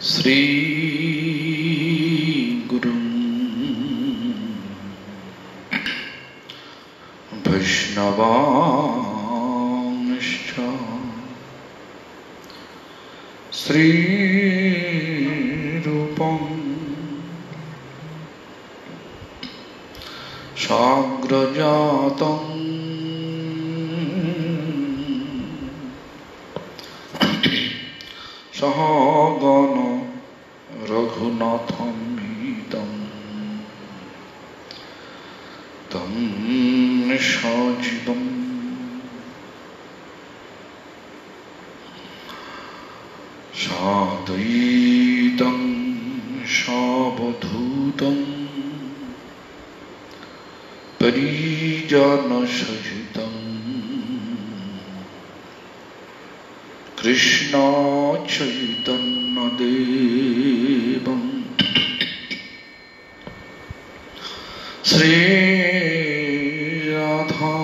Sri Guru Vaishnavanscha Sri Rupam Sagrajatam Sahagana Raghunatham Hitam Tam Nishajivam Sadaitam Sabadhutam Parijana Sahitam Krishna Chaitanya Devam Sri Radha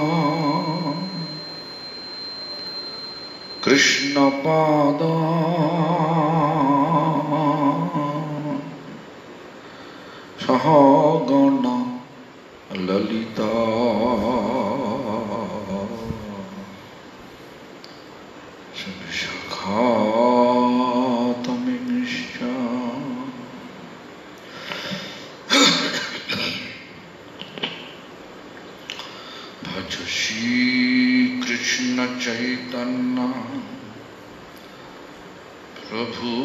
Krishna Pada Sahagana Lalita Khatamischa Bhaja Shri Krishna Chaitanya Prabhu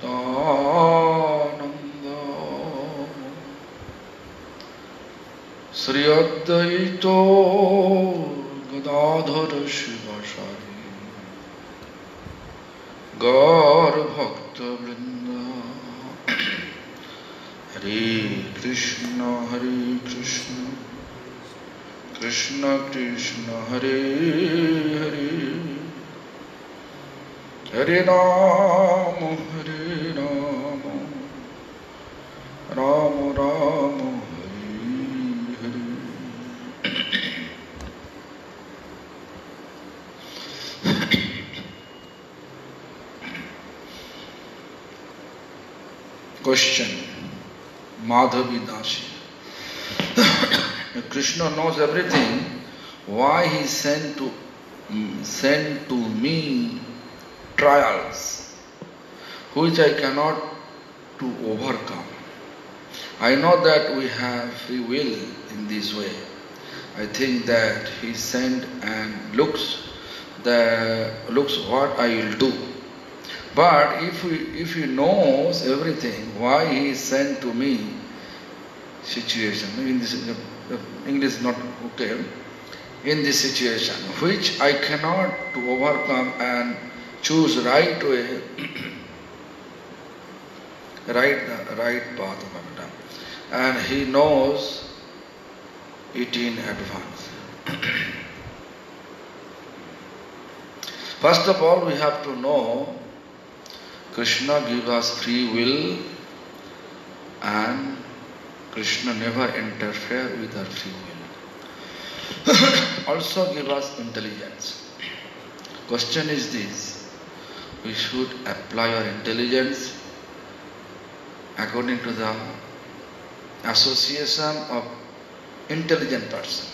Nityananda Sri Advaita Gadadhara Shivasari Gaur Bhakta Vrinda Hare Krishna Krishna Krishna Hare Hare Hare Rama Rama Rama Hare Hare Question. Madhavi Dasi. Krishna knows everything. Why he sent to me trials, which I cannot to overcome? I know that we have free will in this way. I think that he sent and looks what I will do. But if he knows everything, why he sent to me situation? In this English is not okay. In this situation, which I cannot to overcome and choose right way, right path of Avada, and he knows it in advance. First of all, we have to know Krishna gives us free will and Krishna never interferes with our free will. Also give us intelligence. Question is this: we should apply our intelligence according to the association of intelligent person.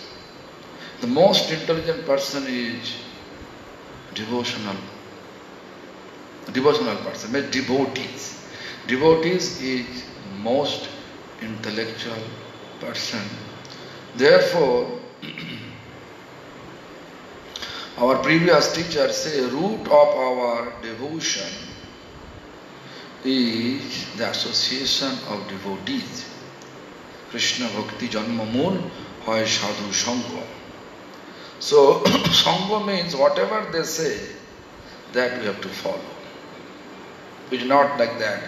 The most intelligent person is devotional person, means devotees. Devotees is most intellectual person. Therefore, our previous teachers say root of our devotion is the association of devotees. Krishna Bhakti Janma Mool hoy Sadhu Sangha. So, Sangha means whatever they say, that we have to follow. It is not like that.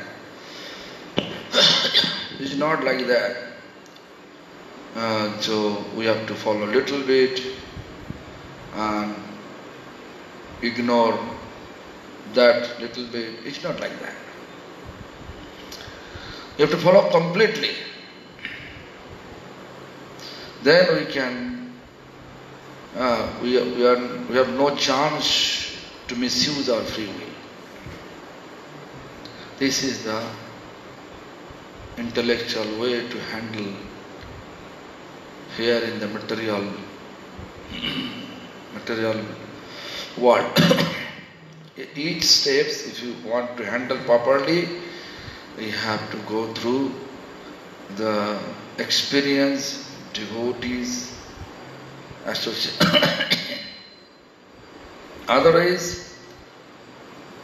It is not like that. So we have to follow a little bit and ignore that little bit. It's not like that. You have to follow completely. Then we can, we have, we have no chance to misuse our free will. This is the intellectual way to handle here in the material world. Each steps, if you want to handle properly, we have to go through the experience, devotees, otherwise,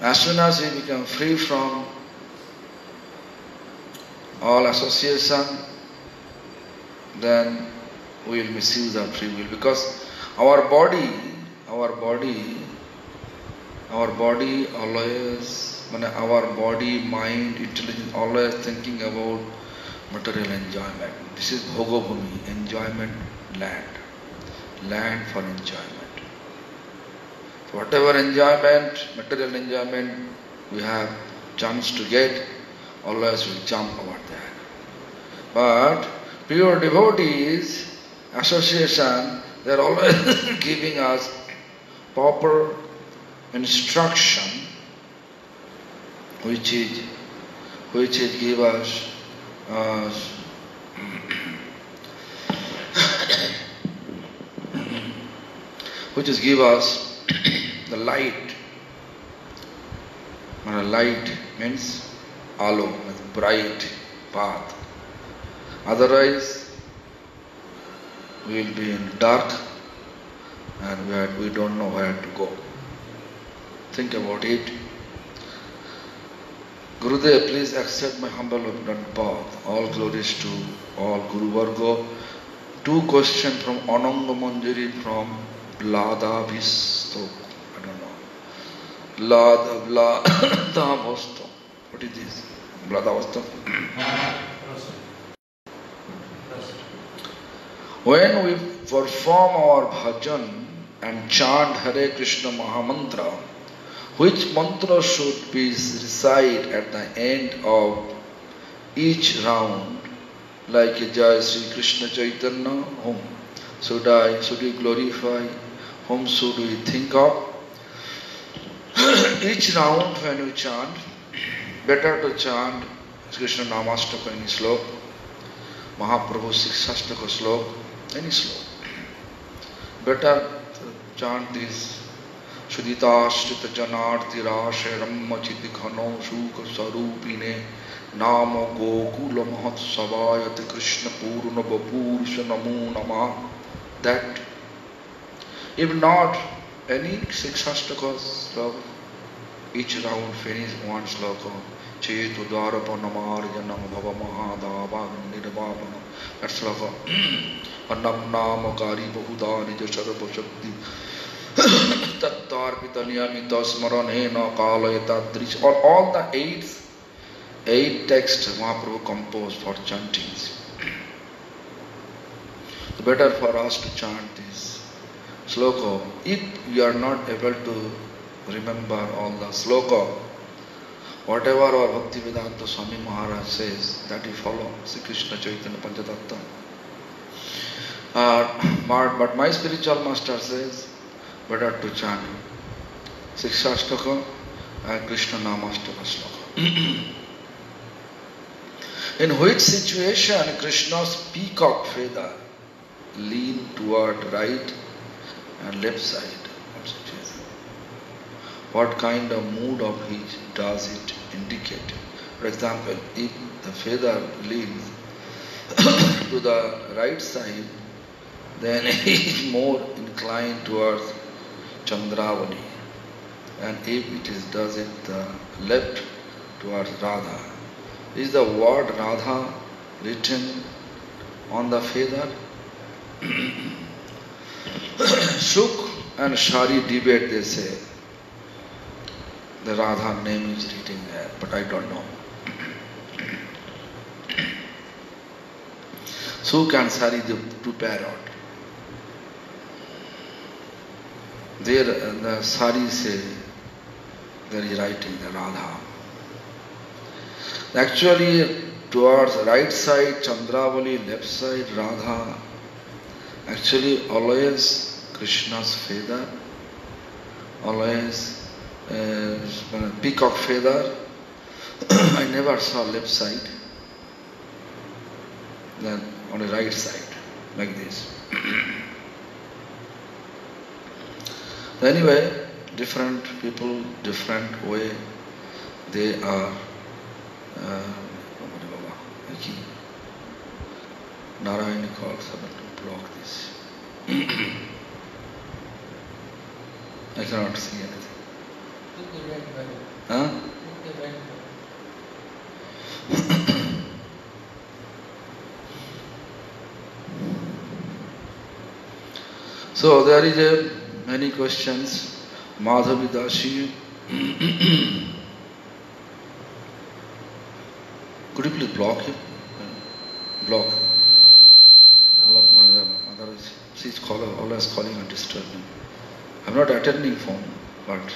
as soon as we become free from all association, then we will misuse our free will, because our body always, our body, mind, intelligence, always thinking about material enjoyment. This is Bhogabhumi, enjoyment land for enjoyment. So whatever enjoyment, material enjoyment we have chance to get, always will jump over there. But pure devotees, association, they are always giving us proper instruction, which is give us the light. Light means alo, bright path. Otherwise, we will be in dark and we don't know where to go. Think about it. Gurudev, please accept my humble path. All glories to all Guru Varga. 2 questions from Ananga Manjari from Bladabhistok. I don't know. Bladabhistok. What is this? Bladabhistok. When we perform our bhajan and chant Hare Krishna Mahamantra, which mantra should be recited at the end of each round, like Jai Sri Krishna Chaitanya, whom should we glorify, whom should we think of? Each round when we chant, better to chant Krishna Namastaka any slok, Mahaprabhu Siksastaka slok, any slok. Better to chant this Sudhitashrita Janarti Rashe Ramma Chiti Khano Sukha Sarupine Nama Gokula Mahat Savayati Krishna Purna Bapurusha Namo Nama. That, if not any 6 astakas sloka, each round finish 1 sloka. Chetu Dwarapana Janam Bhava Mahadava Nirvapana. That sloka. Annam Namakari Bahudani Jasarapa Shakti Tattarpita Niyamita Smaranena Kalayata Drish. All the 8 texts Mahaprabhu composed for chantings. Better for us to chant this sloka. If you are not able to remember all the sloka, whatever our Bhaktivedanta Swami Maharaj says, that we follow. Sri Krishna Chaitanya Panchatattva. But my spiritual master says, better to chant Siksastaka and Krishna Namastaka sloka. In which situation Krishna's peacock feather lean toward right and left side? What kind of mood of his does it indicate? For example, if the feather leans to the right side, then he is more inclined towards Chandravali. And if it does it the left towards Radha. Is the word Radha written on the feather? Shuk and Shari debate, they say. The Radha name is written there, but I don't know. Shuk and Shari, the 2 parrot. There, the Shari say, there is writing the Radha. Actually, towards right side Chandravali, left side Radha. Actually, always Krishna's feather, always peacock feather. I never saw left side, then on the right side, like this. Anyway, different people, different way, they are Narayana calls someone to block this. I cannot see anything. Put the red button. Huh? Put the red button. So there is many questions. Madhavi Dashi. Could you please block him? Block. Block my mother. She's always calling and disturbing. I'm not attending phone, but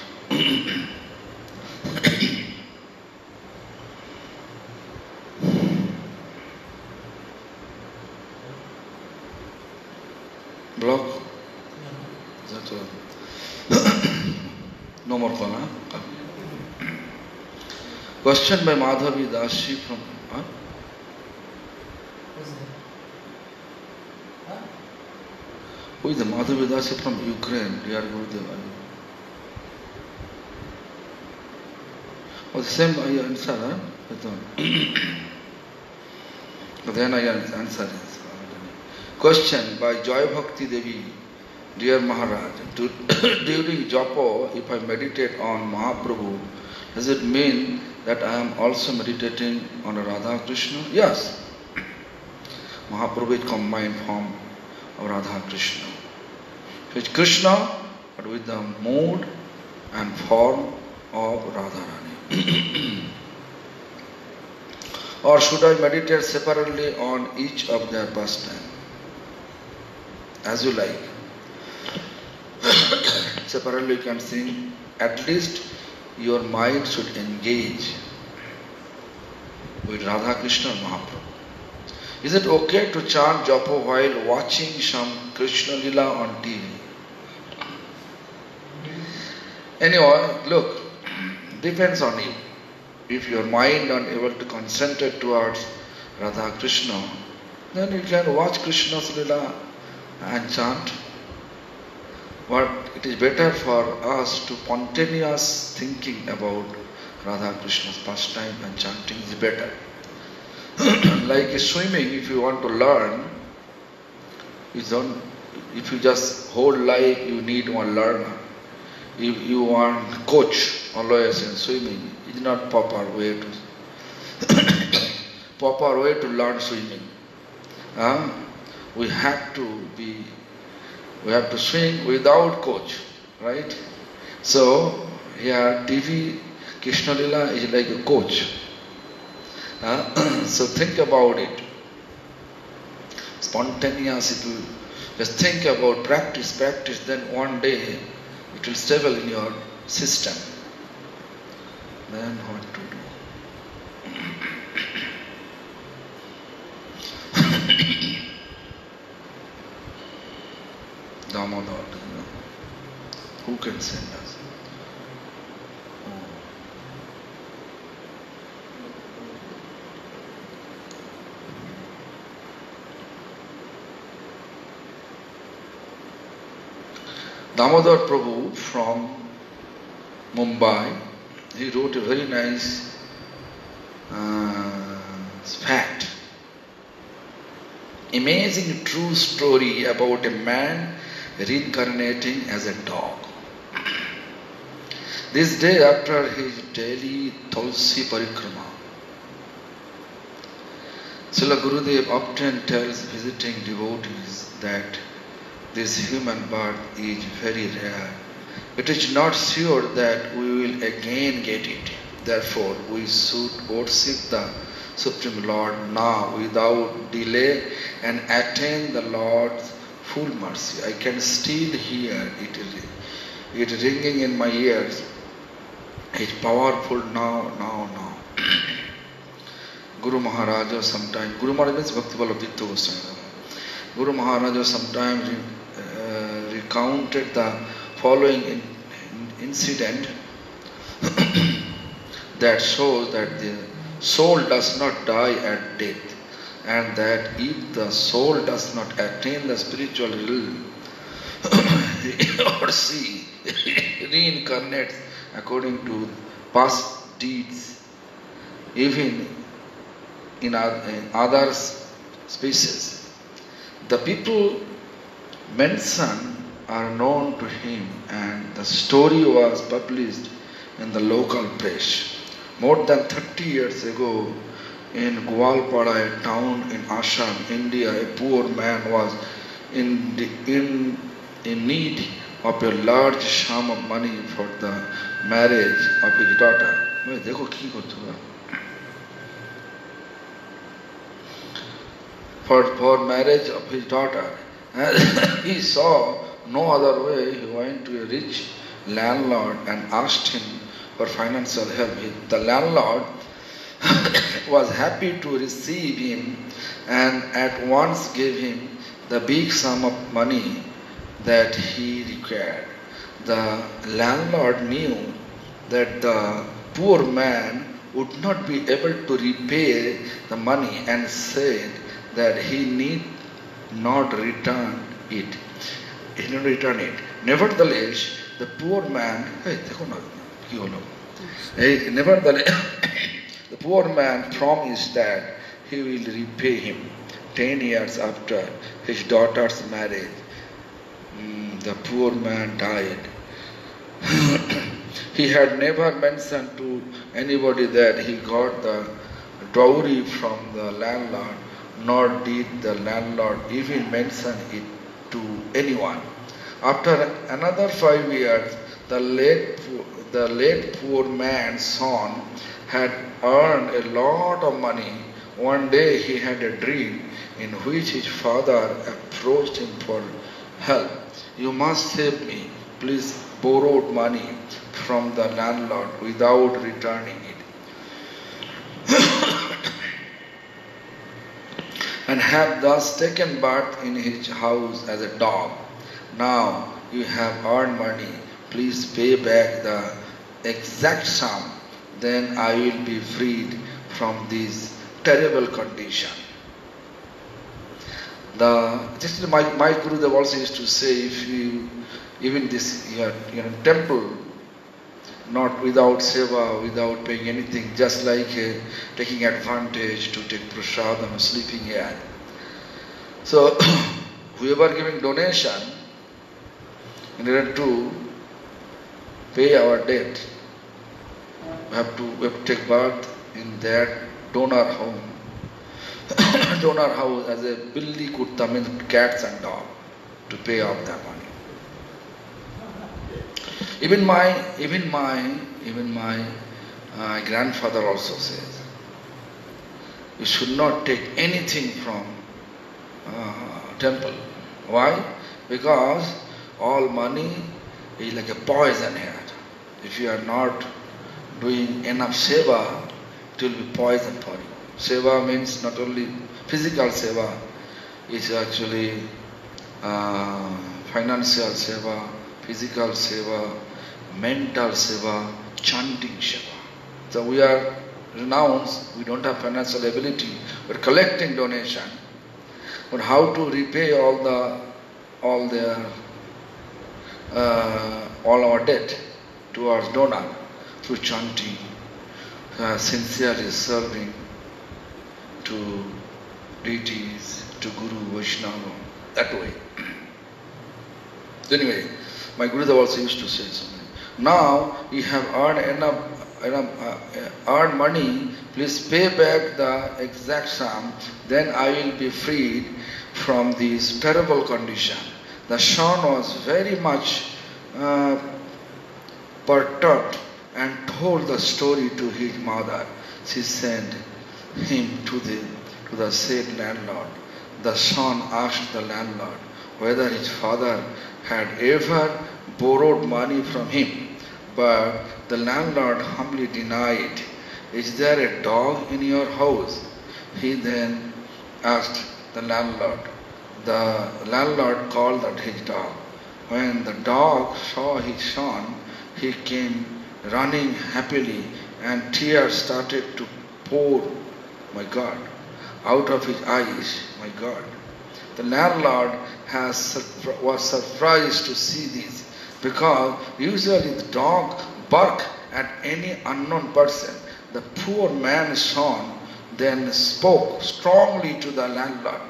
block. That's all. No more call, huh? Question by Madhavi Dashi from. Huh? Who is the Madhavi Dashi from Ukraine? They are Gurudev. Oh, the same I answer, huh? But then I answer this. Question by Joy Bhakti Devi. Dear Maharaj, during Japo, if I meditate on Mahaprabhu, does it mean that I am also meditating on Radha Krishna? Yes. Mahaprabhu is combined form of Radha Krishna. It's Krishna, but with the mood and form of Radharani. Or should I meditate separately on each of their pastime? As you like. Separately you can sing. At least your mind should engage with Radha Krishna and Mahaprabhu. Is it okay to chant Japa while watching some Krishna Lila on TV? Anyway, look, depends on you. If your mind is unable to concentrate towards Radha Krishna, then you can watch Krishna's Lila and chant. But it is better for us to spontaneous thinking about Radha Krishna's pastime and chanting is better. Like swimming, if you want to learn, if you just whole life you need one learner. If you want coach always in swimming, it's not proper way to learn swimming. We have to swim without coach, right? So here TV Krishna Lila is like a coach. So think about it. Spontaneous, if you just think about practice, then one day it will stable in your system. Then what to do? Damodar, who can send us? Damodar Prabhu from Mumbai, he wrote a very nice fact. Amazing true story about a man reincarnating as a dog. This day after his daily Tulsi Parikrama, Srila Gurudev often tells visiting devotees that this human birth is very rare. It is not sure that we will again get it. Therefore, we should worship the Supreme Lord now without delay and attain the Lord's full mercy. I can still hear it ringing in my ears. It's powerful now. Guru Maharaja sometimes, Guru Maharaja means Bhakti Vallabh Goswami. Guru Maharaja sometimes recounted the following incident. that shows that the soul does not die at death, and that if the soul does not attain the spiritual realm, he or she reincarnates according to past deeds, even in other species. The people mentioned are known to him, and the story was published in the local press. More than 30 years ago, in Gwalpada, a town in Assam, India, a poor man was in need of a large sum of money for the marriage of his daughter. For marriage of his daughter. And he saw no other way. He went to a rich landlord and asked him for financial help. The landlord was happy to receive him and at once gave him the big sum of money that he required. The landlord knew that the poor man would not be able to repay the money and said that he need not return it. He did not return it. Nevertheless, the poor man, nevertheless, the poor man promised that he will repay him 10 years after his daughter's marriage. The poor man died. He had never mentioned to anybody that he got the dowry from the landlord, nor did the landlord even mention it to anyone. After another 5 years, the late poor man's son had earned a lot of money. One day he had a dream in which his father approached him for help. "You must save me. Please borrow money from the landlord without returning it." And have thus taken birth in his house as a dog. Now you have earned money. Please pay back the exact sum. Then I will be freed from this terrible condition. My Gurudev also used to say, if you, even this temple, not without seva, without paying anything, just like taking advantage to take prasadam, sleeping here. So, whoever giving donation, in order to pay our debt, we have to take birth in that donor home. Donor house as a billi kutta, means cats and dogs, to pay off that money. Even my grandfather also says, you should not take anything from temple. Why? Because all money is like a poison here. If you are not doing enough seva, it will be poison for you. Seva means not only physical seva, it's actually financial seva, physical seva, mental seva, chanting seva. So we are renounced, we don't have financial ability, we're collecting donation. But how to repay all our debt towards donor? Through chanting, sincerely serving to deities, to Guru, Vaishnava, that way. Anyway, my Gurudev also used to say something. Now you have earned money, please pay back the exact sum, then I will be freed from this terrible condition. The son was very much perturbed and told the story to his mother. She sent him to the said landlord. The son asked the landlord whether his father had ever borrowed money from him, but the landlord humbly denied. "Is there a dog in your house?" He then asked the landlord. The landlord called out his dog. When the dog saw his son, he came running happily and tears started to pour, my God, out of his eyes, my God. The landlord was surprised to see this, because usually the dog barked at any unknown person. The poor man's son then spoke strongly to the landlord.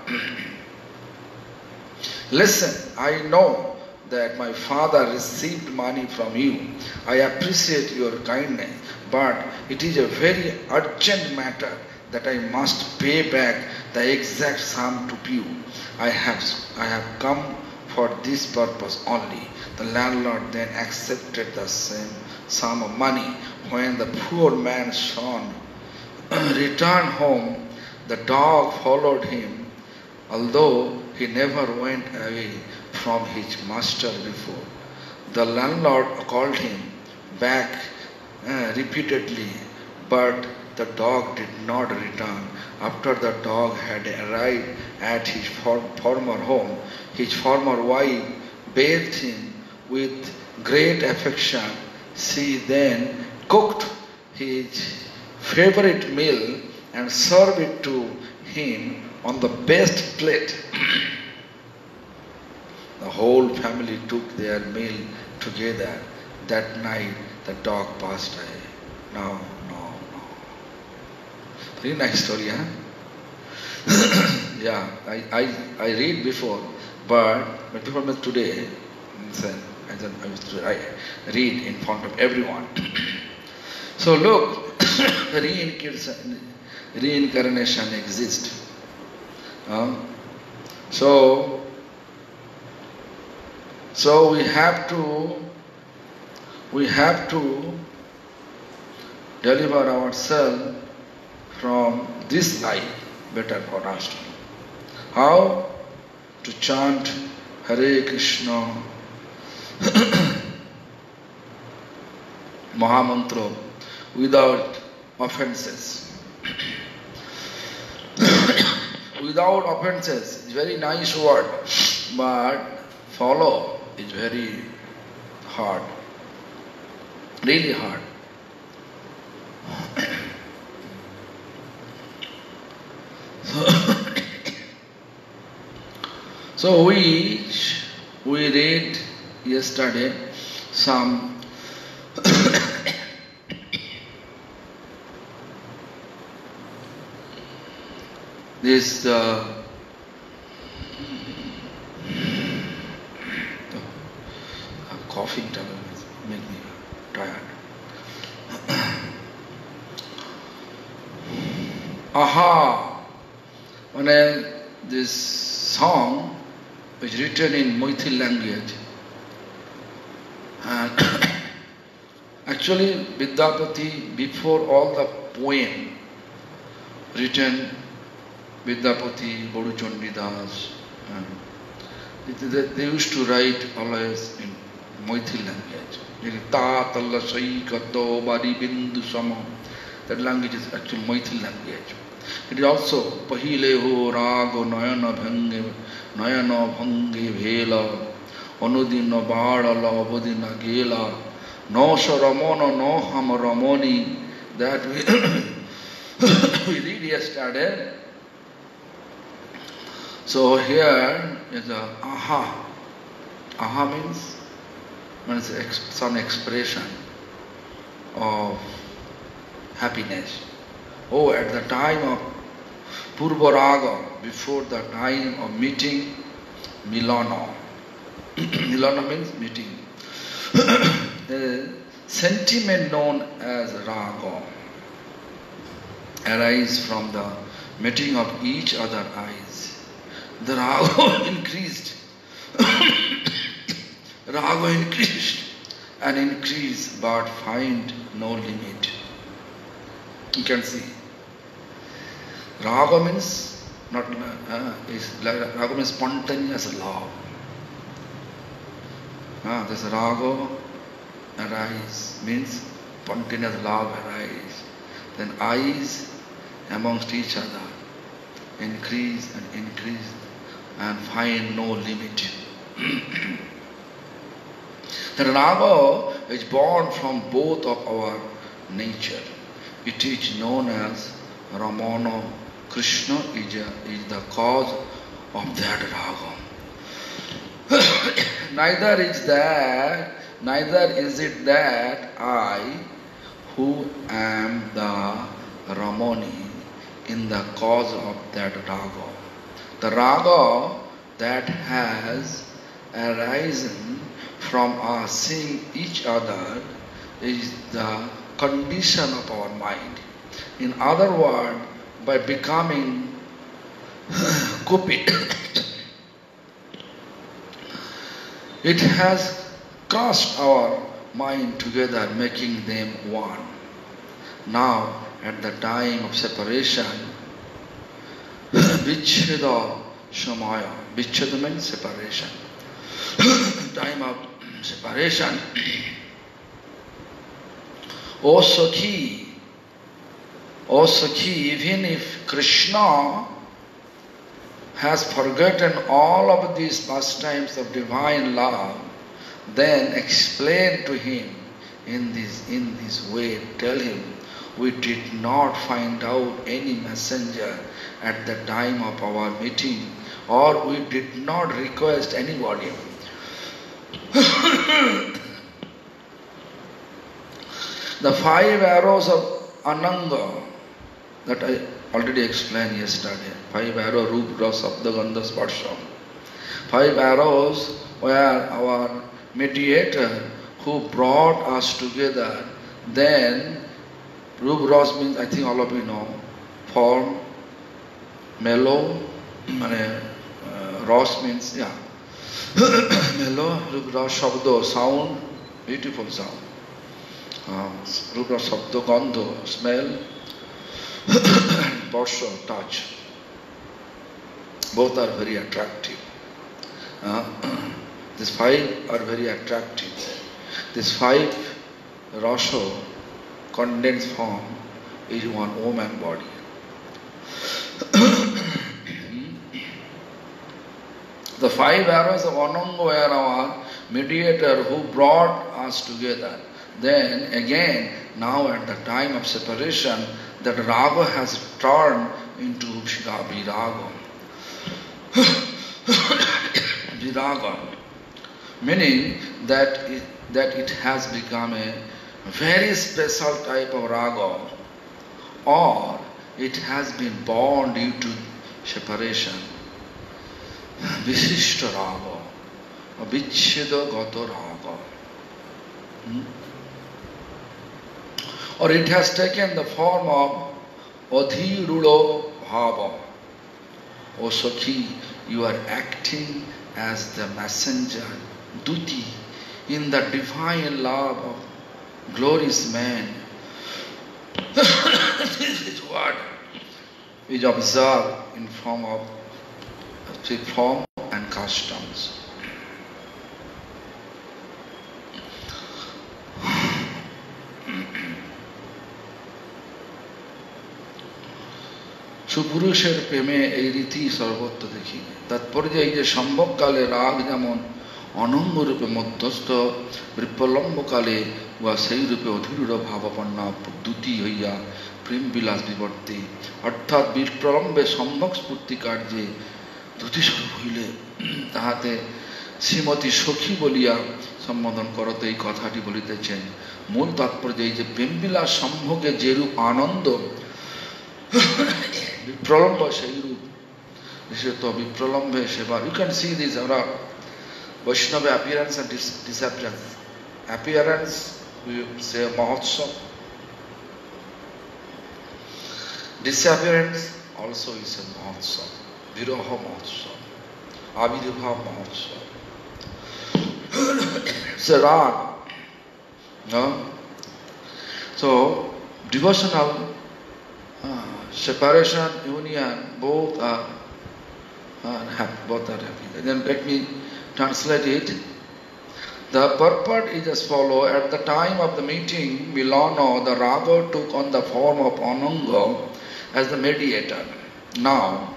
Listen, I know that my father received money from you. I appreciate your kindness, but it is a very urgent matter that I must pay back the exact sum to you. I have come for this purpose only. The landlord then accepted the same sum of money. When the poor man's son returned home, the dog followed him, although he never went away from his master before. The landlord called him back repeatedly, but the dog did not return. After the dog had arrived at his former home, his former wife bathed him with great affection. She then cooked his favorite meal and served it to him on the best plate. The whole family took their meal together. That night the dog passed away. No. Very nice story, huh? Yeah, I read before, but before today, I read in front of everyone. So look, reincarnation exists. So we have to deliver ourselves from this life. Better for us to know. How to chant Hare Krishna Mahamantra without offenses. Without offenses is very nice word, but follow is very hard. Really hard. So we read yesterday some this coughing trouble make me tired. Aha! When this song is written in Maithili language, and actually Vidyapati, before all the poem written, Vidyapati, Bodu Chandidas, they used to write always in Maithili language. Ta talla sai kato bari bindu sama. That language is actually Maithili language. It is also Pahile ho rago nayana bhange vela anudina badala abudina gela no saramona no ham ramoni. That we read yesterday. So here is a aha. Aha means some expression of happiness. Oh, at the time of Purva Raga, before the time of meeting, Milana. Milana means meeting. The sentiment known as Raga arises from the meeting of each other eyes. The Raga increased. Raga increased and increased, but find no limit. You can see. Raga means Raga means spontaneous love. This Raga arise means spontaneous love arise. Then eyes amongst each other increase and find no limit. The Raga is born from both of our nature. it is known as Ramana. Krishna is the cause of that raga. Neither is it that I, who am the Ramani, in the cause of that raga. The raga that has arisen from our seeing each other is the condition of our mind. In other words, by becoming Kupit, it has crushed our mind together, making them one. Now, at the time of separation, Vichcheda Shamaya, Vichcheda means separation. Time of separation. O Sakhi, even if Krishna has forgotten all of these pastimes of divine love, then explain to him in this way. Tell him, we did not find out any messenger at the time of our meeting, or we did not request anybody. The 5 arrows of Ananga that I already explained yesterday. 5 arrows, Rupa, Rasa, Sabda, Gandha, Sparsha. 5 arrows were our mediator who brought us together. Then Rupa, Rasa means, I think all of you know, form, mellow, Rasa means, mellow, Rupa, Rasa, Shabda, sound, beautiful sound. Rupa, Sabda, Gandha, smell, Sparsha, touch. Both are very attractive. These 5 are very attractive. These 5 rasa, condensed form, is one woman body. The 5 arrows of Ananga were our mediator who brought us together. Then again, now at the time of separation, that raga has turned into viraga. Viraga, meaning that it has become a very special type of raga, or it has been born due to separation. Visishta raga, or vichcheda gata raga. Or it has taken the form of adhirudo bhava. O Sakhi, you are acting as the messenger, Duti, in the divine love of glorious man. This is what is observed in form and customs. সুপুরুষের প্রেমে এই রীতি সর্বত্র দেখি। তাৎপর্য এই যে সম্ভবকালে রাগ যেমন অনঙ্গ রূপে মধ্যস্থ, বিপ্লম্বকালে উহা সেই রূপে অধীরূঢ় ভাবাপন্না দ্যুতি হইয়া প্রেম বিলাস বিবর্তে, অর্থাৎ বিপ্লম্বে সম্ভব স্ফূর্তি কার্যে দ্যুতিস্বরূপ হইলে তাহাতে শ্রীমতী সখী বলিয়া সম্বোধন করতে এই কথাটি বলিতেছেন। মূল তাৎপর্য এই যে প্রেমবিলাস সম্ভোগে যেরূপ আনন্দ Vipralamba Shairu. Vipralamba Shiva. You can see this Vaishnava appearance and disappearance. Appearance, we say Mahotsav. Disappearance also is a Mahotsav. Viraha Mahotsav. Avirbhav Mahotsav. It's a rag. No? So, devotional separation, union, both are happy. Then let me translate it. The purport is as follows. At the time of the meeting, Milano, the raga took on the form of Ananga as the mediator. Now,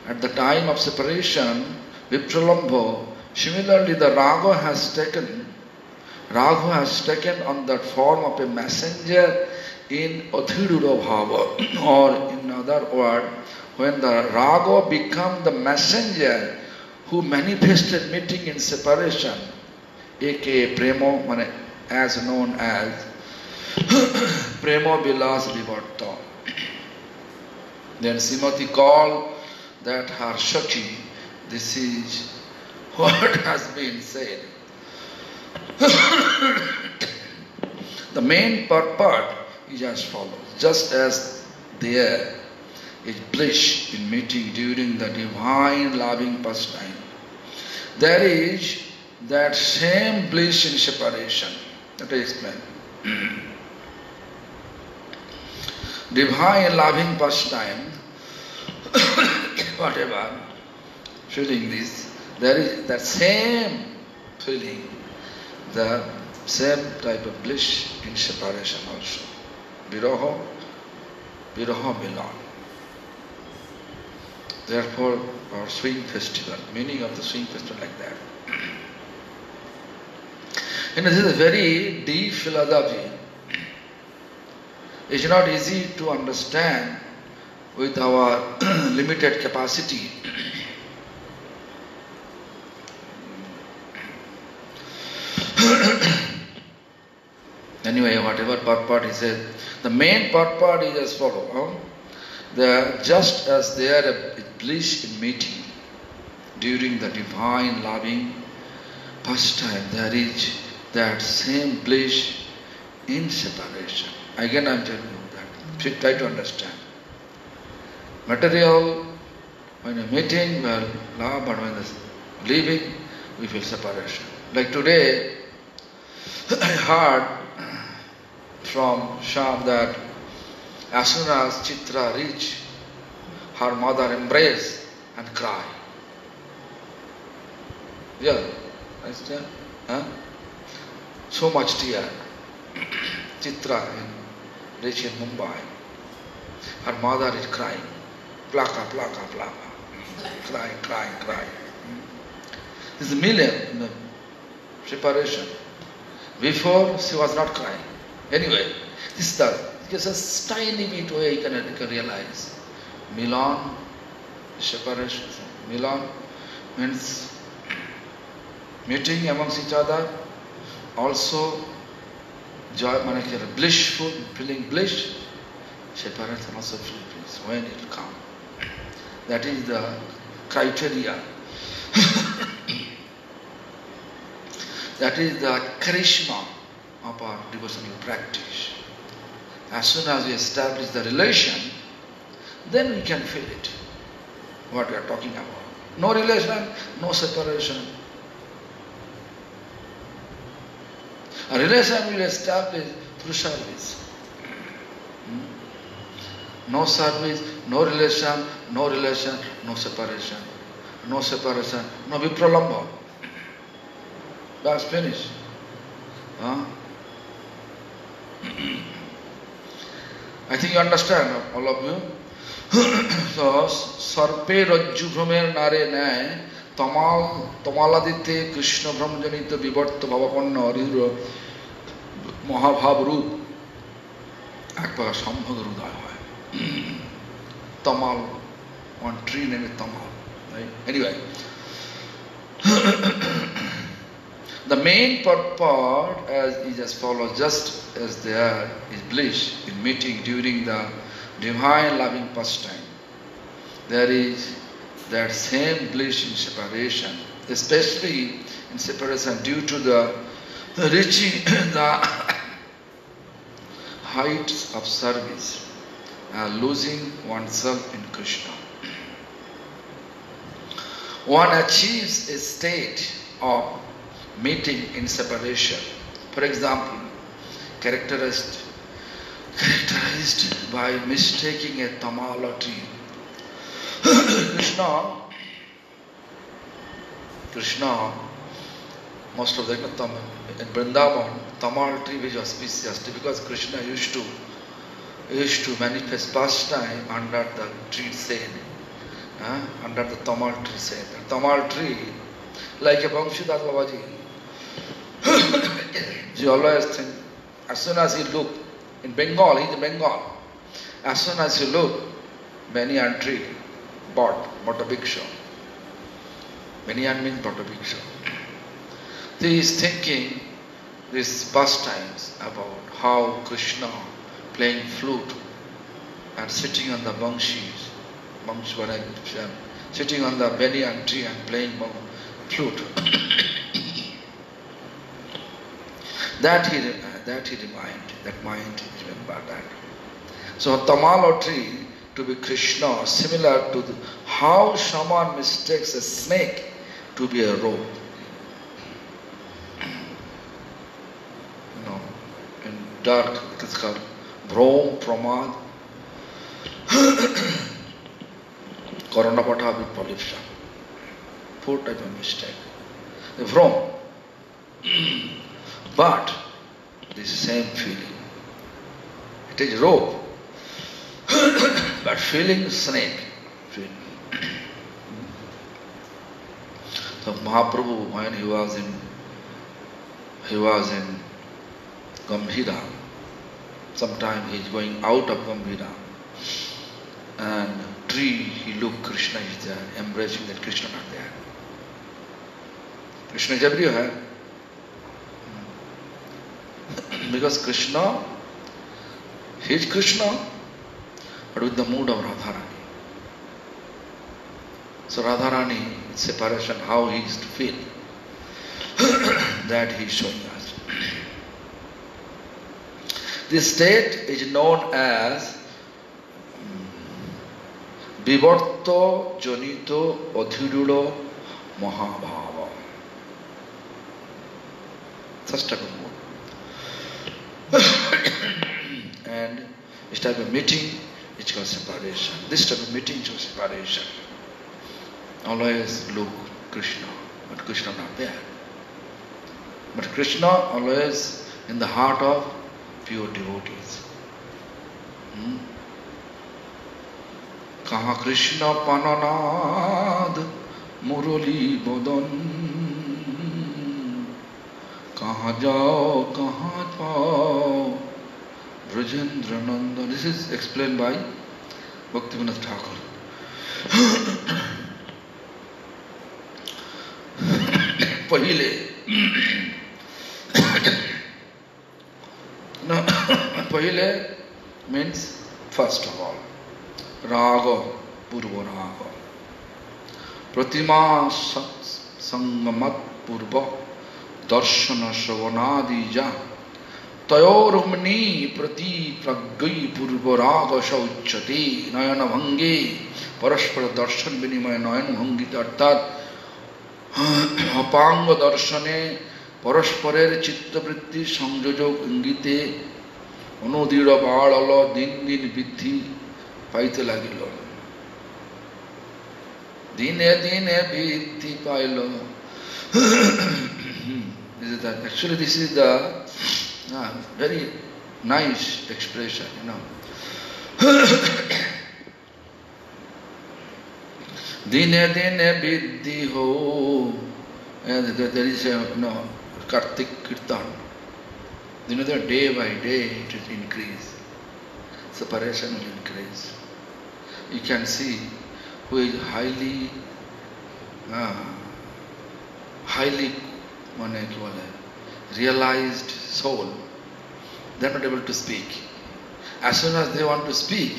at the time of separation, Vipralambha, similarly the raga has taken on the form of a messenger in Adhirudha Bhava, or in other word, when the Raga become the messenger who manifested meeting in separation, aka Premo, as known as Premo Vilas Vivarta. Then Srimati called that her Shakti. This is what has been said. The main purport is as follows. Just as there is bliss in meeting during the divine loving pastime, there is that same bliss in separation. Let me explain. Divine loving pastime, whatever, feeling this, there is that same feeling, the same type of bliss in separation also. Viraha milan. Therefore, our swing festival, meaning of the swing festival like that. And this is a very deep philosophy. It's not easy to understand with our limited capacity. Anyway, whatever purport he said, the main purport is as follows. Just as there is bliss in meeting during the divine loving pastime, there is that same bliss in separation. Again I am telling you that. Try to understand. Material, when you're meeting, we are love, but when you're leaving, we feel separation. Like today, I heard from Sham that as soon as Chitra reached, her mother embraced and cried. Yeah, understand? Huh? So much tear. Chitra reached in Mumbai. Her mother is crying. Plaka, plaka, plaka. Crying. This is a million in the separation. Before, she was not crying. Anyway, this is just a tiny bit way you can realize. Milan, separation. Milan means meeting amongst each other. Also, joy, blissful, feeling bliss. Separation also feeling bliss. When it will come. That is the criteria. That is the charisma of our devotional practice. As soon as we establish the relation, then we can feel it, what we are talking about. No relation, no separation. A relation will establish through service. No service, no relation, no separation. No separation, no vipralambha. That's finished. I think you understand, all of you. So, sarpe rajju bhramer nare nay tamaladite krishna brahmajanita vivarta bhavapanna haridra mahabhav roop ekbar sambhaga rudaya hoy. Tamal, one tree named Tamal. Right? Anyway, the main purport is as follows. Just as there is bliss in meeting during the divine loving pastime, there is that same bliss in separation, especially in separation due to the reaching the heights of service, losing oneself in Krishna. One achieves a state of meeting in separation. For example, characterized by mistaking a tamala tree. Krishna, most of them in Vrindavan, tamal tree was auspicious because Krishna used to manifest pastime under the tree shade. Under the tamal tree shade. The tamal tree, like a Vamshidas Babaji, he always think, as soon as he looked In Bengal, he's in Bengal. As soon as you look, banyan tree, bought a big show. Banyan means bought a big show. He is thinking these pastimes about how Krishna playing flute and sitting on the banshis, sitting on the banyan tree and playing flute. That mind remember that. So tamala tree to be Krishna, similar to how someone mistakes a snake to be a rope. In dark it is called Bhrom, Pramad, Karanapata with pollution. 4 types of mistake. The Bhrom. But this same feeling. It is rope. But feeling snake. So Mahaprabhu, when he was in Gambhira, sometime he is going out of Gambhira, and tree he looked, Krishna is there, embracing that Krishna not there. Krishna is everywhere. Because Krishna, he is Krishna, but with the mood of Radharani. So Radharani, separation, how he is to feel, that he is showing us. This state is known as Vivarto Janito Adhirudo Mahabhava. Such type of mood. And this type of meeting is called separation. This type of meeting is called separation. Always look Krishna, but Krishna not there. But Krishna always in the heart of pure devotees. Kaha Krishna Pananad Murali Bodan Kaha Jao Kaha Pao Brajendra Nanda. This is explained by Bhaktivinoda Thakur. Pahile means first of all. Raga, Purva Raga. Pratima Sangamat Purva Darshana Shravanadija Tayorumni Prati Pragai Purva Raga Shauchati Nayana Bhangi Parashpara Darshan Vinimaya Nayana Bhangi Artat অপাঙ্গ দর্শনে পরস্পরের চিত্তবৃত্তি সংযোজক ইঙ্গিতে অনুদৃঢ় বাড়ল দিন দিন বৃদ্ধি পাইতে লাগিল দিনে দিনে বৃদ্ধি pile. Actually this is the very nice expression, Dine dine vidhi ho. And there is a Kartik Kirtan. That day by day it will increase. Separation will increase. You can see who is highly realized soul. They are not able to speak. As soon as they want to speak,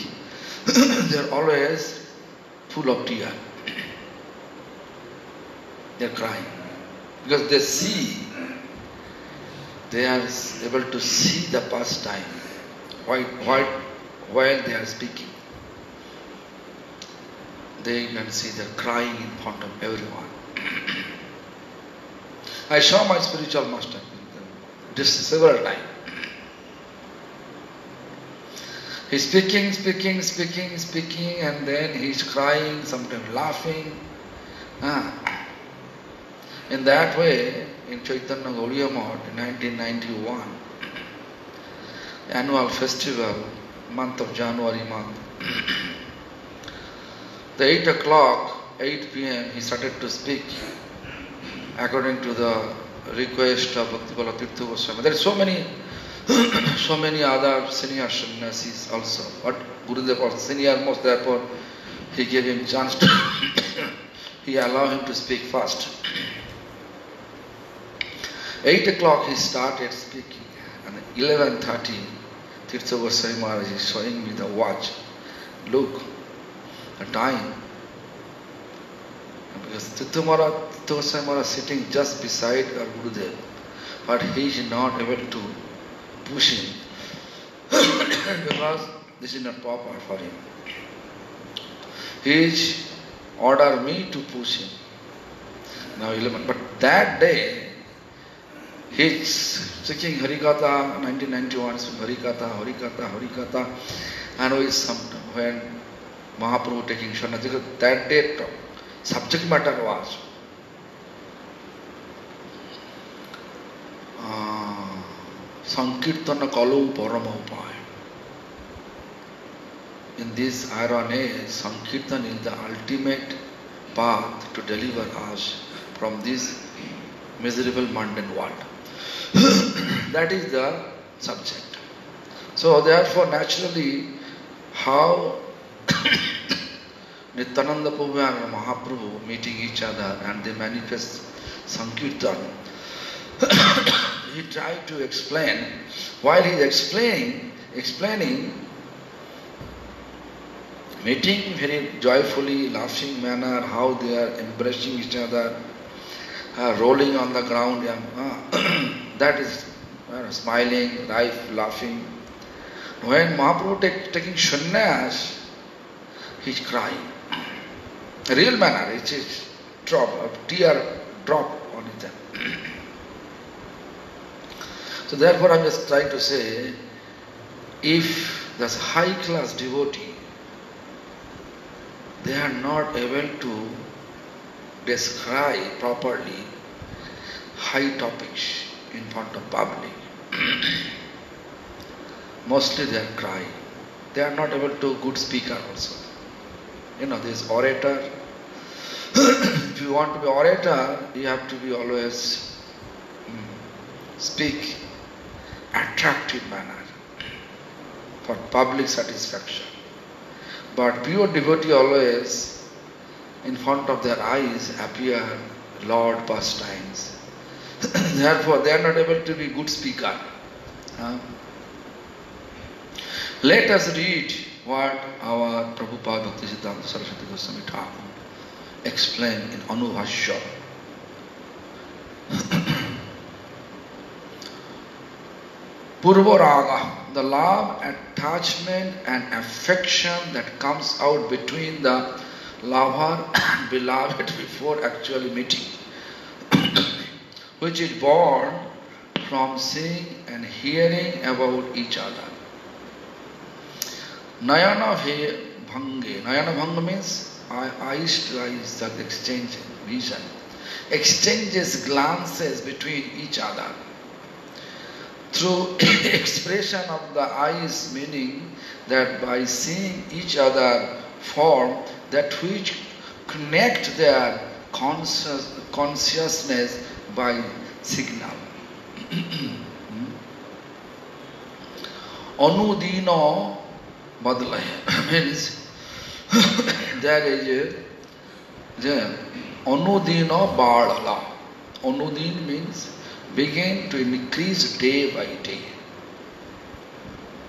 they are always full of tears. They are crying because they see, they are able to see the pastime while they are speaking. They can see they are crying in front of everyone. I saw my spiritual master just several times. He's speaking, and then he's crying, sometimes laughing. In that way, in Chaitanya Gaudiya Math in 1991, annual festival, month of January month, the 8 p.m. he started to speak according to the request of Bhakti Tirtha Goswami. There are so many So many other senior sannyasis also. But Gurudev was senior most, therefore he gave him chance to he allowed him to speak first. 8 o'clock he started speaking, and 11:30 Tirtha Goswami Maharaj is showing me the watch. Look, the time. Because Tirtha Goswami Maharaj is sitting just beside our Gurudev, but he is not able to push him because this is not proper for him. He is ordered me to push him. Now 11, but that day he is speaking Harikatha, 1991, Harikatha, and with some when Mahaprabhu taking Shanati, that day subject matter was Sankirtana Kalu Paramaupai. In this iron age, Sankirtan is the ultimate path to deliver us from this miserable mundane world. That is the subject. So therefore naturally how Nityananda Prabhu and Mahaprabhu meeting each other and they manifest Sankirtan. He tried to explain, while he is explaining, meeting very joyfully, laughing manner, how they are embracing each other, rolling on the ground, that is smiling, laughing. When Mahaprabhu taking sannyas, he is crying. A real manner, it is drop, a tear drop on it. So therefore I am just trying to say, if this high class devotee, they are not able to describe properly high topics in front of public, mostly they are crying. They are not able to good speaker also. You know, this orator, if you want to be orator, you have to be always speak attractive manner for public satisfaction. But pure devotee always in front of their eyes appear Lord pastimes. Therefore they are not able to be good speaker. Let us read what our Prabhupada Bhaktisiddhanta Saraswati Goswami Thakur explained in Anubhashya. Purva Raga, the love, attachment and affection that comes out between the lover and beloved before actually meeting, which is born from seeing and hearing about each other. Nayana Bhange. Nayana Bhanga means eyes to eyes, that exchange vision. Exchanges glances between each other. Through expression of the eyes, meaning that by seeing each other form that which connect their consciousness by signal. Anudino Badlaya means there is a Anudino Badala. Anudin means begin to increase day by day.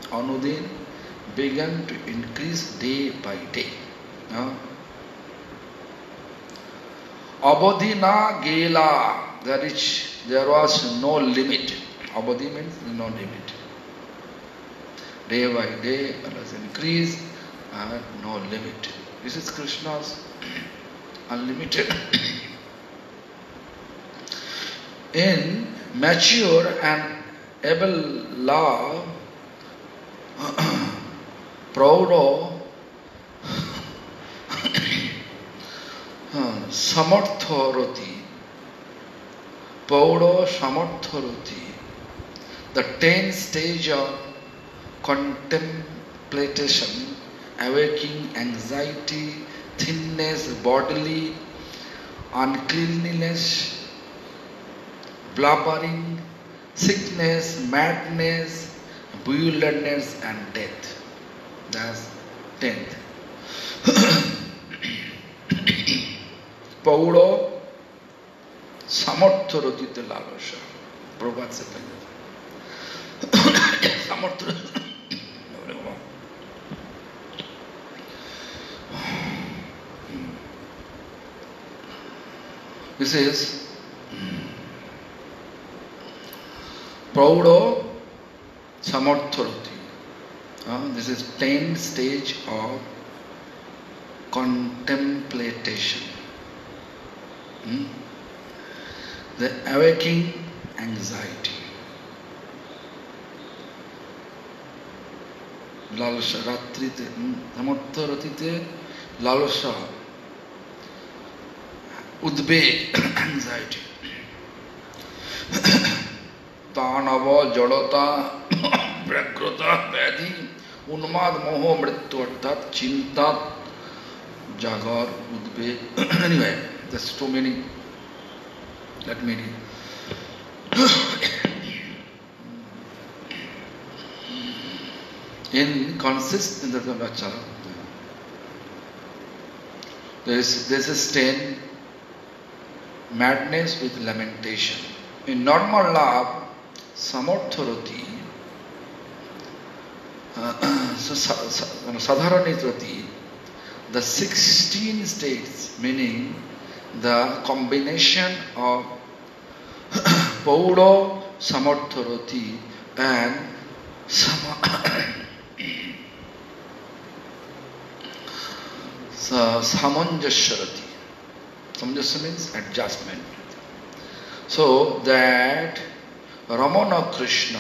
Anudin began to increase day by day. Abodhina Gela, there was no limit. Abodhi means no limit. Day by day, always increase and no limit. This is Krishna's unlimited. In mature and able love, Praudo Samartharati, Paudo Samartharati, the 10th stage of contemplation, awaking anxiety, thinness, bodily uncleanliness, blubbering, sickness, madness, bewilderedness and death. That's 10th. Paulo Samartha Rotite Lalosha. Prabhupada said like that. Samartha. This is Paulo Samartha Roti. This is 10th stage of contemplation. The awakening anxiety. Lalasa Ratrite, Samartha Ratite, Lalasa, Udbeg, anxiety. Tanava, Jadata, Prakrata, Vyadhi, Unmad, Moho, Mrittu, Arthat, Chintat, Jagar, Udbeg. Anyway, there's too many. Let me read. In consists in the Dhammacara, there is 10 madness with lamentation. In normal love, Samartha-rati, Sadharani-rati, the 16 states, meaning the combination of Paulo Samartha-rati and Samanjasya-rati. Samanjasya means adjustment. So that Ramana Krishna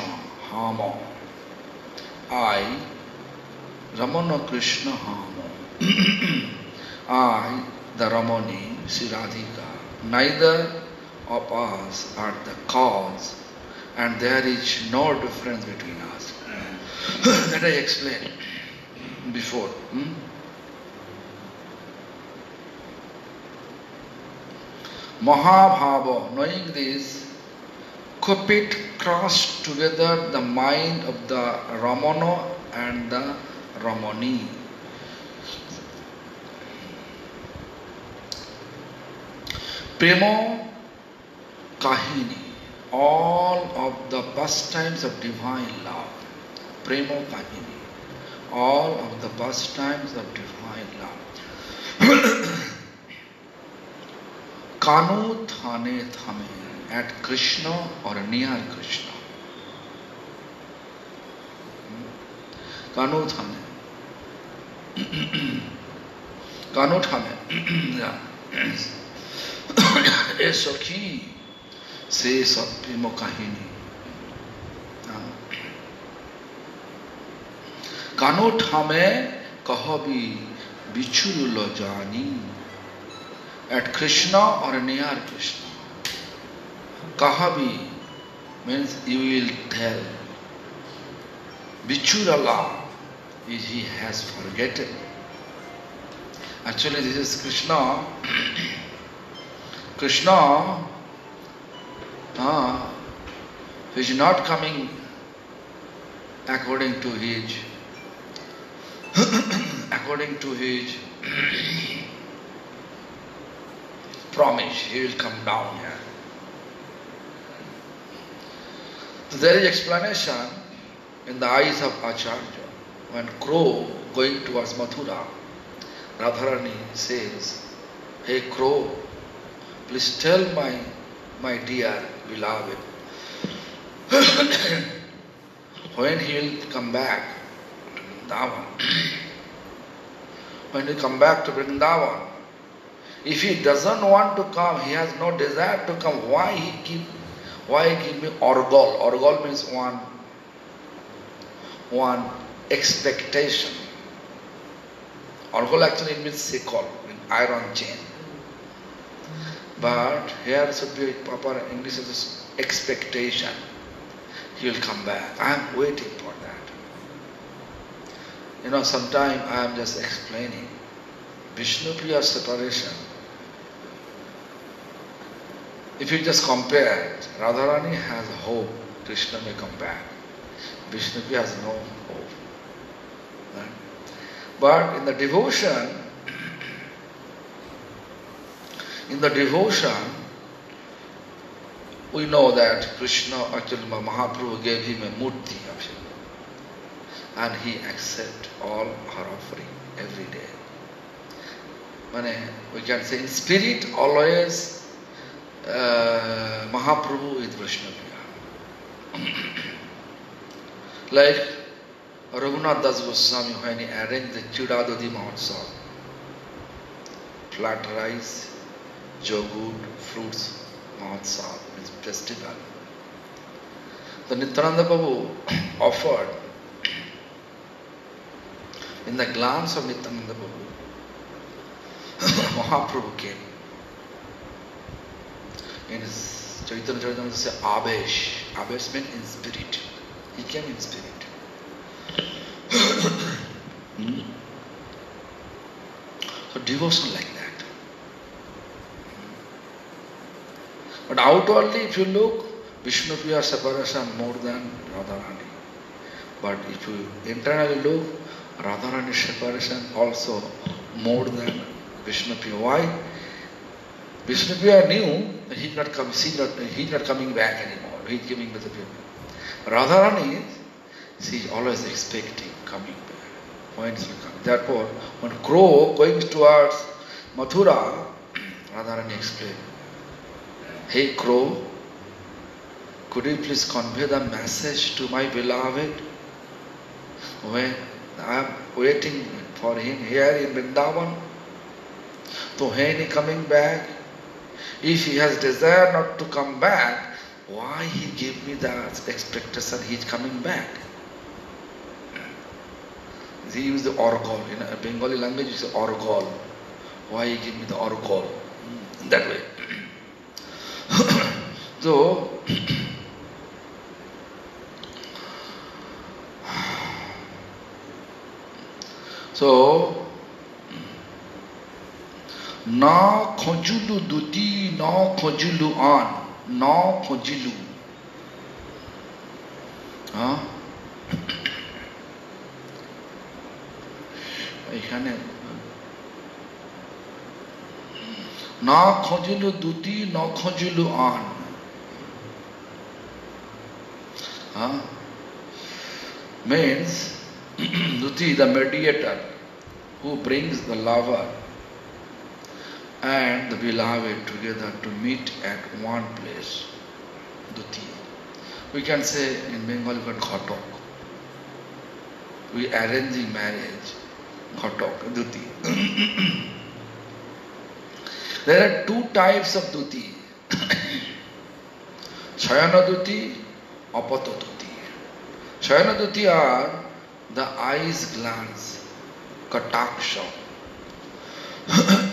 Hama, I, Ramana Krishna Hama, I, the Ramani, Sri Radhika, neither of us are the cause, and there is no difference between us. That I explained before. Mahabhava, knowing this, Kupit crossed together the mind of the Ramana and the Ramani. Premo Kahini, all of the pastimes of divine love. Premo Kahini, all of the pastimes of divine love. Kanu Thane Thame, at Krishna or near Krishna. Kanu Thane. Kanu Thane. Yeah. ए सखी से सब प्रेम कहानी कानो ठामे कहबी बिछुल जानी at Krishna or near Krishna. Kahabi means you will tell. Bichurala is he has forgotten. Actually this is Krishna. Krishna is not coming according to his promise. He will come down here. So there is explanation in the eyes of Acharya. When crow going towards Mathura, Radharani says, "Hey crow, please tell my dear beloved, when he will come back to Vrindavan, when he come back to Vrindavan, if he doesn't want to come, he has no desire to come, why give me orgol? Orgol means one expectation. Orgol actually means sickle, iron chain. But here should be proper English is expectation. He will come back. I am waiting for that. Sometimes I am just explaining. Vishnu-Priya separation. If you just compare it, Radharani has hope Krishna may come back. Vishnu has no hope. Right? But in the devotion, we know that Krishna, actually Mahaprabhu gave him a murti, and he accepts all her offering every day. We can say in spirit always Mahaprabhu is Vishnu. Like Raghunath Das Goswami, when he arranged the Chudadodi Mahotsav, flat rice, yogurt, fruits, Mahotsav, his festival. The Nityananda Prabhu offered, in the glance of Nityananda Prabhu, Mahaprabhu came. In his Chaitanya Charitamrita it says Avesh. Avesh means in spirit. He came in spirit. So devotion like that. But outwardly if you look, Vishnu Priya separation more than Radharani. But if you internally look, Radharani separation also more than Vishnu Priya. Why? Vishnu Priya knew that he's not coming back anymore. He's giving to the people. Radharani, she is always expecting coming back. When is coming? Therefore, when crow going towards Mathura, Radharani explained, "Hey crow, could you please convey the message to my beloved? When I am waiting for him here in Vrindavan, so when he coming back, if he has desire not to come back, why he give me that expectation he is coming back?" He used the orgol. In a Bengali language, it's orgol. Why he give me the orgol? That way. So, na khojulu duti, na khojulu an, na khojulu. এখানে না খোঁজিলু দুটি ন খোঁজিলু আন means Duti, the mediator who brings the lover and the beloved together to meet at one place. Duti. We can say in Bengali Ghatok. We arranging marriage. Ghatok, Duti. There are two types of Duti. Shayana Duti, Apato Duti. Shayana Duti are the eyes glance, Kataksha,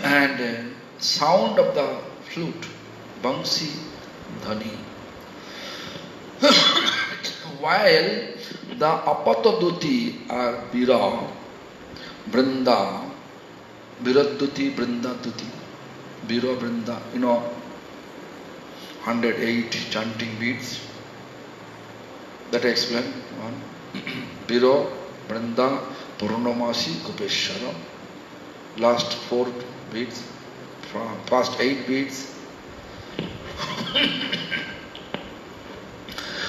and sound of the flute, Bangsi, Dhani. While the Apato Duti are Bira, Brinda, Biraduti, Brinda Duti, Biro, Brinda, 108 chanting beats. That I explain. One. Biro, Brinda, Purnamasi, Gopeshwara. Last 4 beats, from past 8 beats.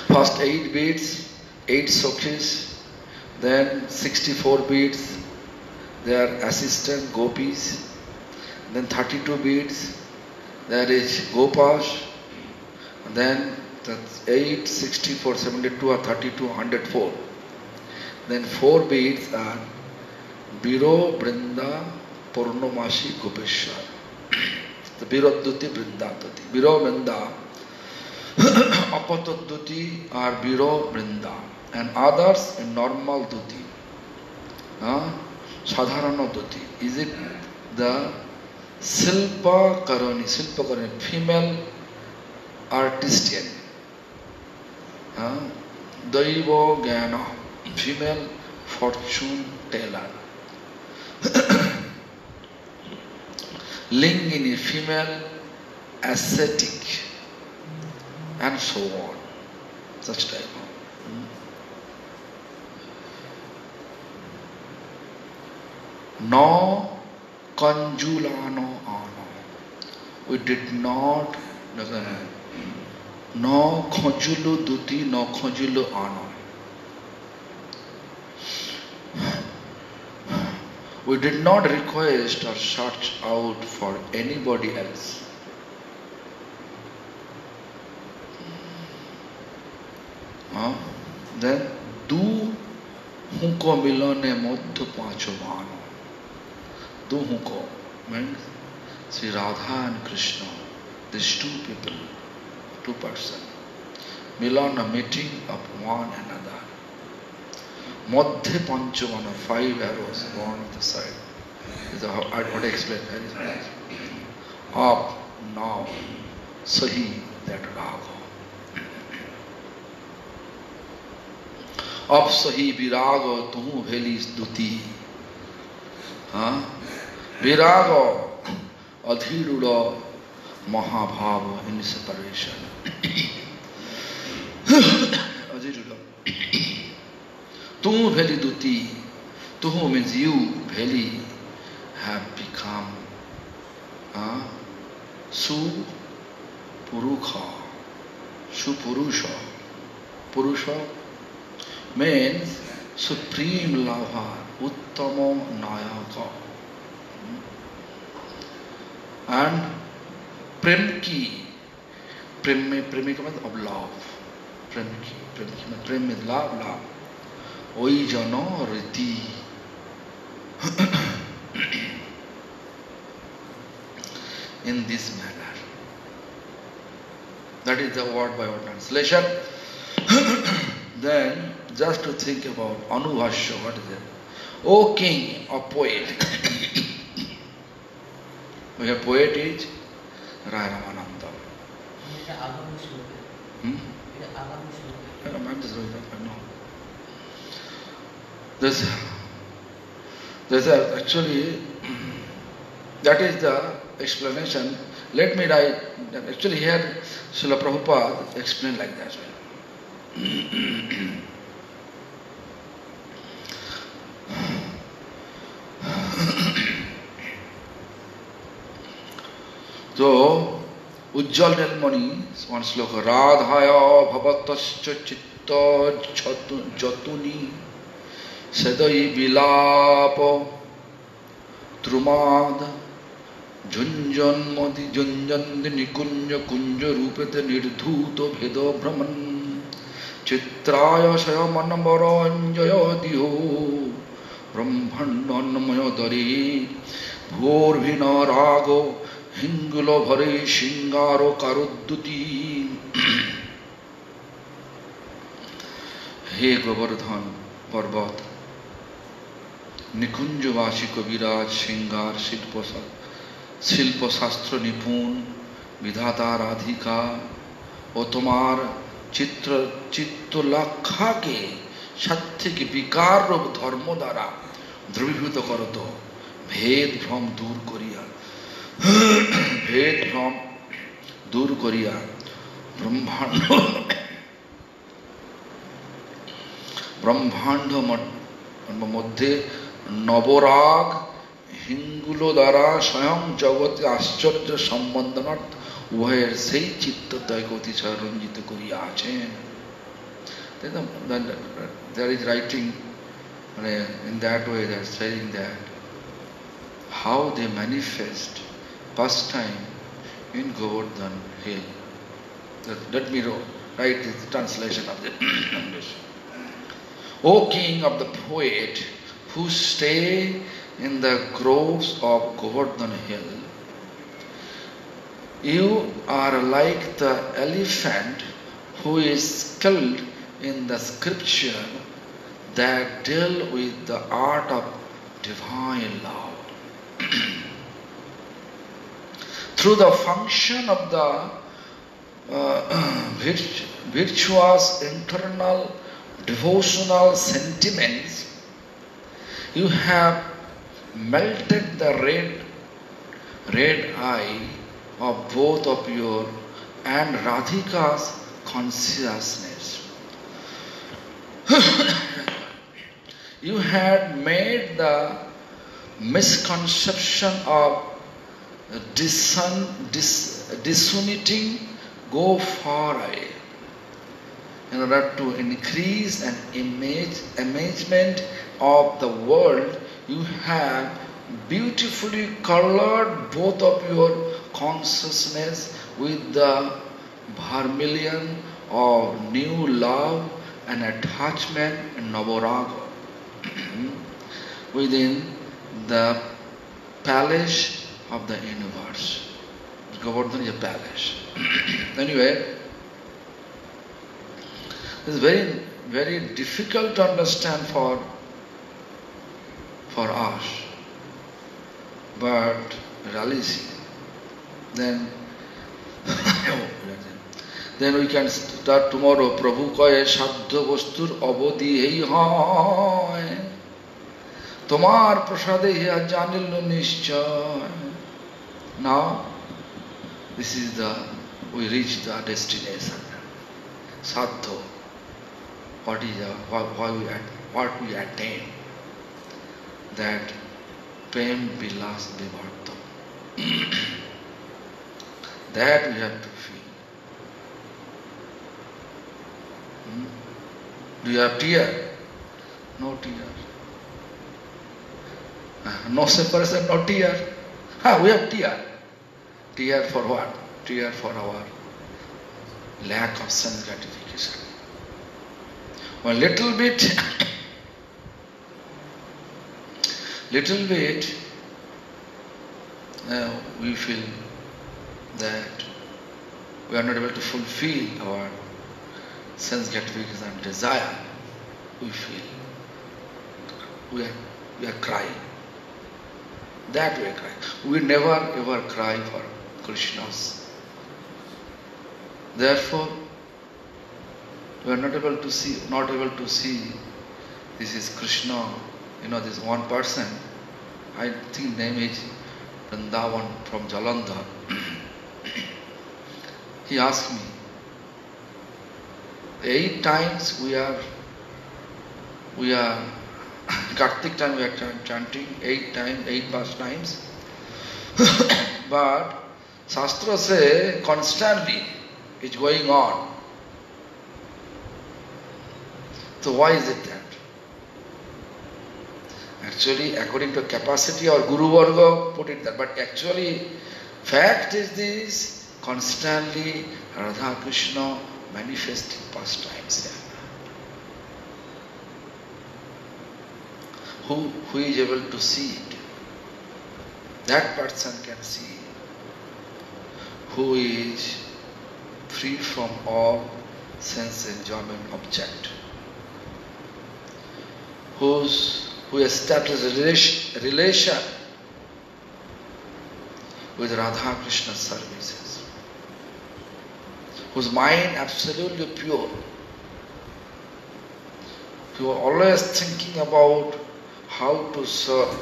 First 8 beats, 8 Sokhis, then 64 beats. They are assistant gopis. Then 32 beats, that is Gopas. And then that's 8, 64, 72 or 32, 104. Then 4 beats are Biro, Brinda, Purnamasi, Gopeshwar. The Biroduti, Brindaduti. Biro, Brinda, Apatoduti are Biro, Brinda. And others in normal Duti. Sadharana Duti. Is it the Silpa Karani, female artisan. Daiva Gyana, female fortune teller. Lingini, female ascetic, and so on. such type of. No conjulano ano. We did not, no khojulu duti, no khojulu ano. We did not request or search out for anybody else. Then du hunko milone modhu pancho mano. Du hunko means Sri Radha and Krishna, these two people, two persons, milana, meeting of one another. Madhya panchamana, 5 arrows, one on the side. This is how I want to explain. Up, now, sahi, that raga. Up sahi viraga, tuhu veli duti. Viraga, adhiruda, mahabhava, in separation. Adhiruda. Tuhu veli duti. Tuhu means you, veli, have become Supurukha. Supurusha. Purusha means supreme lover, Uttama Nayaka. And Premki. Premika means of love. Premki. Prem means love. Oi jano riti. In this manner. That is the word by word translation. Then, just to think about Anubhashya, what is it? O king or poet. We have poet is Rai Ramananda. I'm just going to know. There's actually, that is the explanation. Let me write, actually here Srila Prabhupada explained like that. So, Ujjal Nilmani, one sloka, Radhaya bhavatascha chitta jatuni sedai vilapa drumad junjan madi junjan nikunja kunja rupete nirdhuto bhedo brahman chitraya shayamanambara anjaya diho brahmanannamaya dari bhorvina rago hingulo bhare shingaro karudduti. He Govardhan Parvat निकुंजवासी कविराज श्रृंगार शिल्प शास्त्र निपुण विधाता राधिका ও তোমার চিত্তলাক্ষা কে সাত্ত্বিক বিকার রূপ ধর্ম দ্বারা দ্রবীভূত করত ভেদ ভ্রম দূর করিয়া ব্রহ্মাণ্ড মধ্যে নবরাগ হিঙ্গুলো দ্বারা স্বয়ং জগতে আশ্চর্য সম্বন্ধনার্থ উভয়ের সেই চিত্তদ্বয় অতিশয় রঞ্জিত করিয়া আছেন. There is writing in that way, they are saying that how they manifest past time in Govardhan Hill. Let me write the translation of the English. O king of the poet who stay in the groves of Govardhan Hill, you are like the elephant who is skilled in the scripture that deal with the art of divine love. Through the function of the virtuous internal devotional sentiments, you have melted the red eye of both of your and Radhika's consciousness. You had made the misconception of disuniting go far away. In order to increase an amazement of the world, you have beautifully colored both of your consciousness with the vermilion of new love and attachment and navaraga within the palace of the universe. Govardhan is a palace. Anyway, it's very, very difficult to understand for us. But really see. Then we can start tomorrow. Prabhu kahe shabdha vastur abodhi hei hai. Tomar prasade hiya janil nischay. Now, this is we reach the destination. Sadhu. What we attain? That Prem Vilas Vivartam. That we have to feel. Do you have tear? No tear. No separation, no tear. We have tear. Tear for what? Tear for our lack of sense gratification. One little bit we feel that we are not able to fulfill our sense gratification and desire. We feel we are crying. That we are crying. We never ever cry for Krishna's. Therefore, we are not able to see this is Krishna, this one person. I think name is Vrindavan from Jalandhar. He asked me, 8 times we are Kartik time we are chanting 8 times. But Shastra say constantly it's going on. So why is it that? Actually, according to capacity or Guru Varga put it there. But actually, fact is this, constantly Radha Krishna manifesting pastimes. Who is able to see it? That person can see. Who is free from all sense enjoyment object. Who establishes a relation with Radha Krishna services. Whose mind absolutely pure. Who are always thinking about how to serve.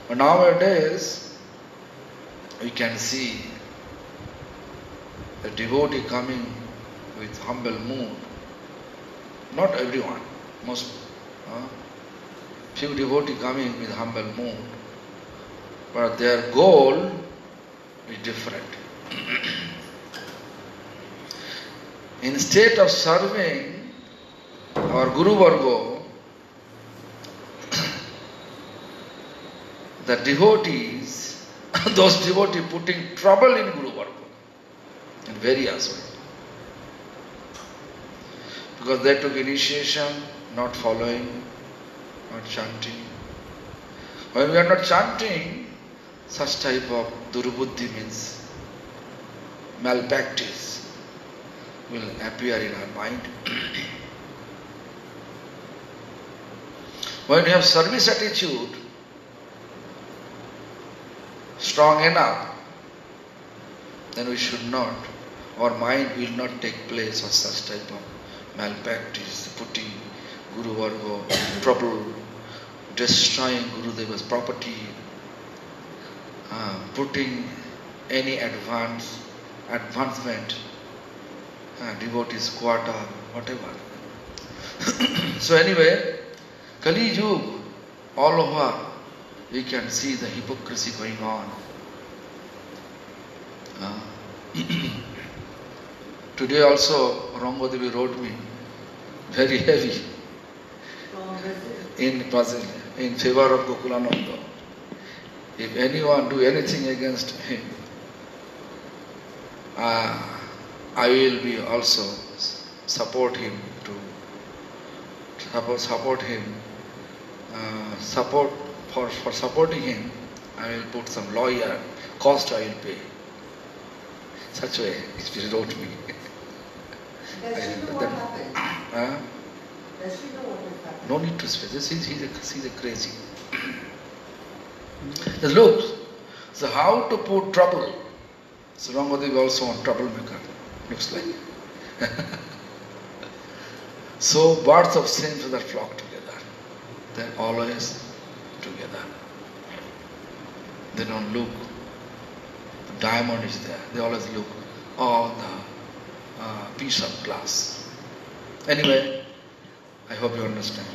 But nowadays, we can see the devotee coming with humble mood. Not everyone, most few devotees coming with humble mood, but their goal is different. Instead of serving our Guru Varga, the devotees, those devotees putting trouble in Guru Varga in various ways. Because they took initiation, not following, not chanting. When we are not chanting, such type of durubuddhi means malpractice will appear in our mind. When we have service attitude strong enough, then we should not, our mind will not take place of such type of malpractice, putting Guru Varga trouble, destroying Guru Deva's property, putting any advancement, devotees' quarter, whatever. So anyway, Kali Yuga, all over, we can see the hypocrisy going on. Today also, Rangodevi wrote me, very heavy, in favor of Gokulananda. If anyone do anything against him, I will be also support him for supporting him. I will put some lawyer cost. I will pay. Such way, he wrote me. Does she know what happened? Does she know what has happened? No need to speak. He's a crazy. Look, so how to put trouble. So Rangodevi also a troublemaker. Looks like. So birds of same feather flock together. They're always together. They don't look. The diamond is there. They always look. Oh, the piece of glass. Anyway, I hope you understand.